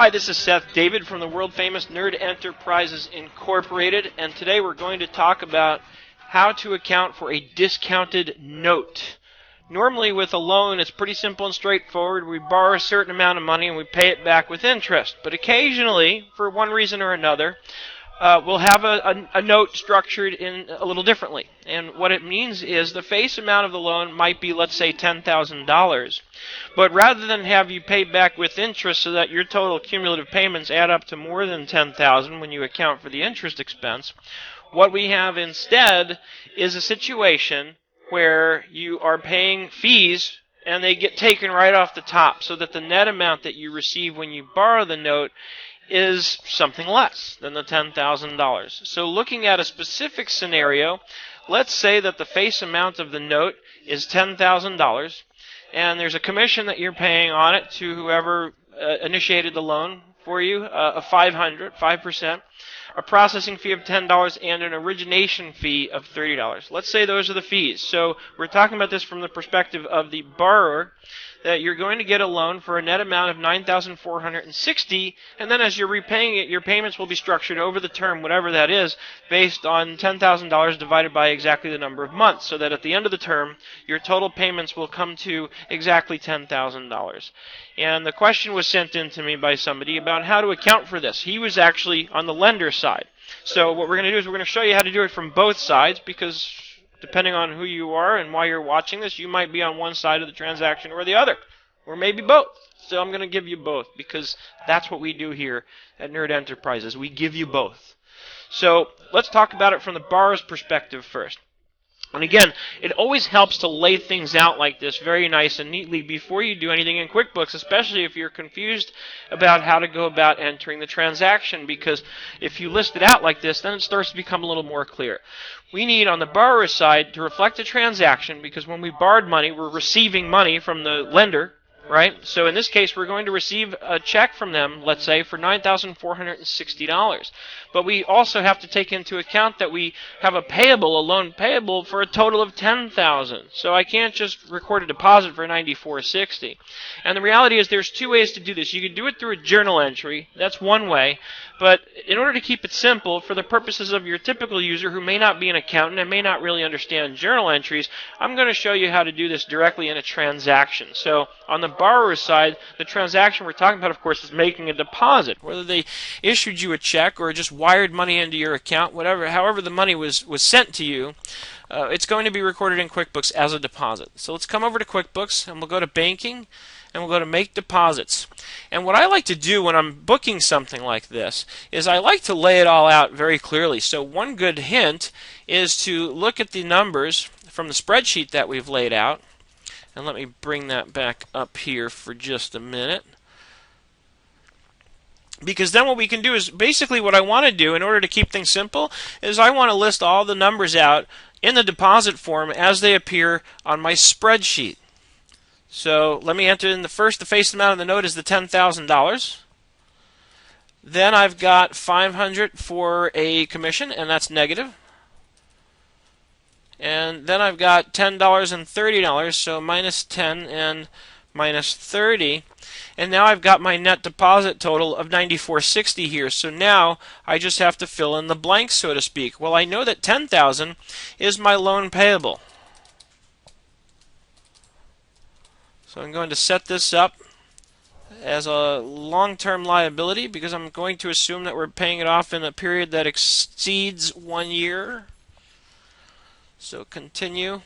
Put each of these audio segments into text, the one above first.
Hi, this is Seth David from the world-famous Nerd Enterprises Incorporated, and today we're going to talk about how to account for a discounted note. Normally with a loan, it's pretty simple and straightforward. We borrow a certain amount of money and we pay it back with interest. But occasionally, for one reason or another, we'll have a note structured in a little differently. And what it means is the face amount of the loan might be, let's say, $10,000. But rather than have you pay back with interest so that your total cumulative payments add up to more than $10,000 when you account for the interest expense, what we have instead is a situation where you are paying fees and they get taken right off the top, so that the net amount that you receive when you borrow the note is something less than the $10,000. So looking at a specific scenario, let's say that the face amount of the note is $10,000, and there's a commission that you're paying on it to whoever initiated the loan for you, of 5%, a processing fee of $10, and an origination fee of $30. Let's say those are the fees. So we're talking about this from the perspective of the borrower, that you're going to get a loan for a net amount of $9,460, and then as you're repaying it, your payments will be structured over the term, whatever that is, based on $10,000 divided by exactly the number of months, so that at the end of the term, your total payments will come to exactly $10,000. And the question was sent in to me by somebody about how to account for this. He was actually on the lender side. So what we're going to do is we're going to show you how to do it from both sides, because depending on who you are and why you're watching this, you might be on one side of the transaction or the other, or maybe both. So I'm going to give you both, because that's what we do here at Nerd Enterprises. We give you both. So let's talk about it from the borrower's perspective first. And again, it always helps to lay things out like this very nice and neatly before you do anything in QuickBooks, especially if you're confused about how to go about entering the transaction, because if you list it out like this, then it starts to become a little more clear. We need, on the borrower's side, to reflect the transaction, because when we borrowed money, we're receiving money from the lender, right? So in this case, we're going to receive a check from them, let's say, for $9,460. But we also have to take into account that we have a loan payable for a total of $10,000. So I can't just record a deposit for $9,460. And the reality is there's two ways to do this. You can do it through a journal entry. That's one way. But in order to keep it simple, for the purposes of your typical user who may not be an accountant and may not really understand journal entries, I'm going to show you how to do this directly in a transaction. So on the borrower's side, the transaction we're talking about, of course, is making a deposit. Whether they issued you a check or just wired money into your account, however the money was sent to you, it's going to be recorded in QuickBooks as a deposit. So let's come over to QuickBooks, and we'll go to Banking, and we'll go to Make Deposits. And what I like to do when I'm booking something like this is I like to lay it all out very clearly. So one good hint is to look at the numbers from the spreadsheet that we've laid out. And let me bring that back up here for just a minute. Because then what we can do is, basically what I want to do in order to keep things simple is I want to list all the numbers out in the deposit form as they appear on my spreadsheet. So let me enter in the face amount of the note is the $10,000. Then I've got $500 for a commission, and that's negative. And then I've got $10 and $30, so minus 10 and minus 30. And now I've got my net deposit total of $9,460 here. So now I just have to fill in the blanks, so to speak. Well, I know that $10,000 is my loan payable. So I'm going to set this up as a long-term liability, because I'm going to assume that we're paying it off in a period that exceeds 1 year. So continue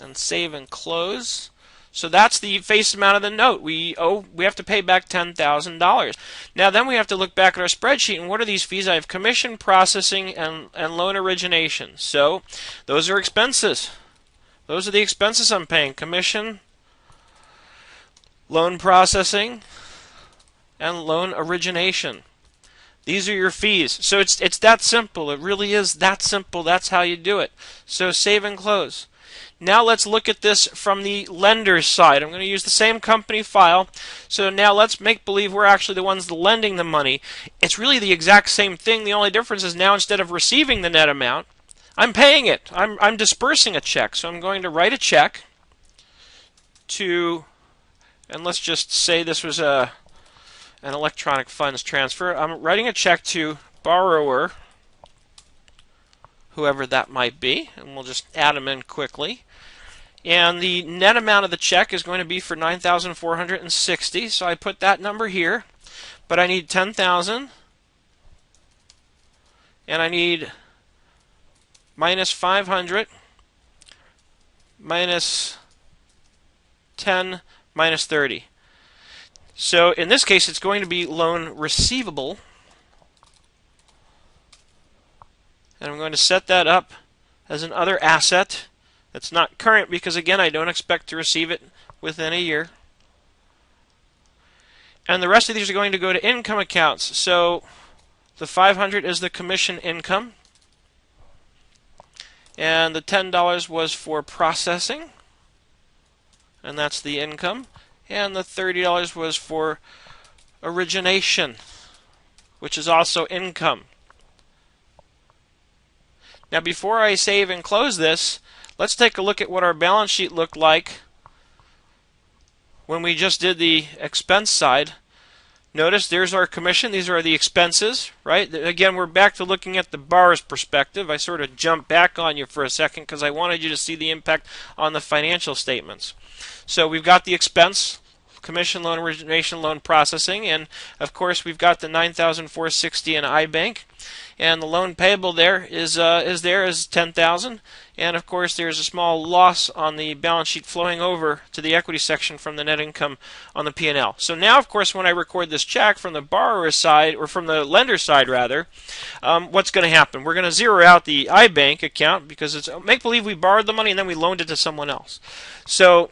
and save and close. So that's the face amount of the note. We have to pay back $10,000. Now then we have to look back at our spreadsheet, and what are these fees? I have commission, processing, and loan origination. So those are expenses. Those are the expenses I'm paying: commission, loan processing, and loan origination. These are your fees. So it's that simple. It really is that simple. That's how you do it. So save and close. Now let's look at this from the lender's side. I'm going to use the same company file. So now let's make believe we're actually the ones lending the money. It's really the exact same thing. The only difference is now instead of receiving the net amount, I'm paying it. I'm dispersing a check. So I'm going to write a check to, and let's just say this was a an electronic funds transfer. I'm writing a check to borrower, whoever that might be, and we'll just add them in quickly. And the net amount of the check is going to be for $9,460, so I put that number here. But I need $10,000, and I need minus 500, minus 10, minus 30. So in this case, it's going to be loan receivable. And I'm going to set that up as an other asset. That's not current because, again, I don't expect to receive it within a year. And the rest of these are going to go to income accounts. So the 500 is the commission income. And the $10 was for processing. And that's the income. And the $30 was for origination, which is also income. Now, before I save and close this, let's take a look at what our balance sheet looked like when we just did the expense side. Notice there's our commission. These are the expenses, right? Again, we're back to looking at the borrower's perspective. I sort of jumped back on you for a second because I wanted you to see the impact on the financial statements. So we've got the expense, commission, loan origination, loan processing, and of course we've got the $9,460 in iBank, and the loan payable there is $10,000, and of course there's a small loss on the balance sheet flowing over to the equity section from the net income on the P&L. So now, of course, when I record this check from the borrower's side, or from the lender's side rather, what's going to happen? We're going to zero out the iBank account because it's make believe we borrowed the money and then we loaned it to someone else. So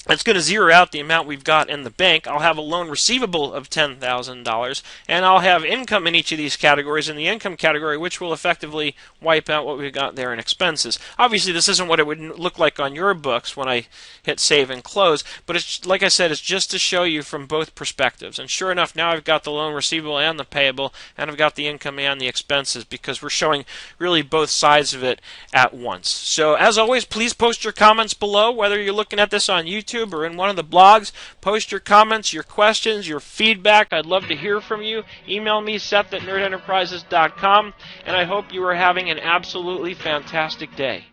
it's going to zero out the amount we've got in the bank. I'll have a loan receivable of $10,000, and I'll have income in each of these categories in the income category, which will effectively wipe out what we've got there in expenses. Obviously, this isn't what it would look like on your books when I hit save and close, but it's, like I said, it's just to show you from both perspectives. And sure enough, now I've got the loan receivable and the payable, and I've got the income and the expenses because we're showing really both sides of it at once. So as always, please post your comments below, whether you're looking at this on YouTube or in one of the blogs. Post your comments, your questions, your feedback. I'd love to hear from you. Email me, Seth@nerdenterprises.com, and I hope you are having an absolutely fantastic day.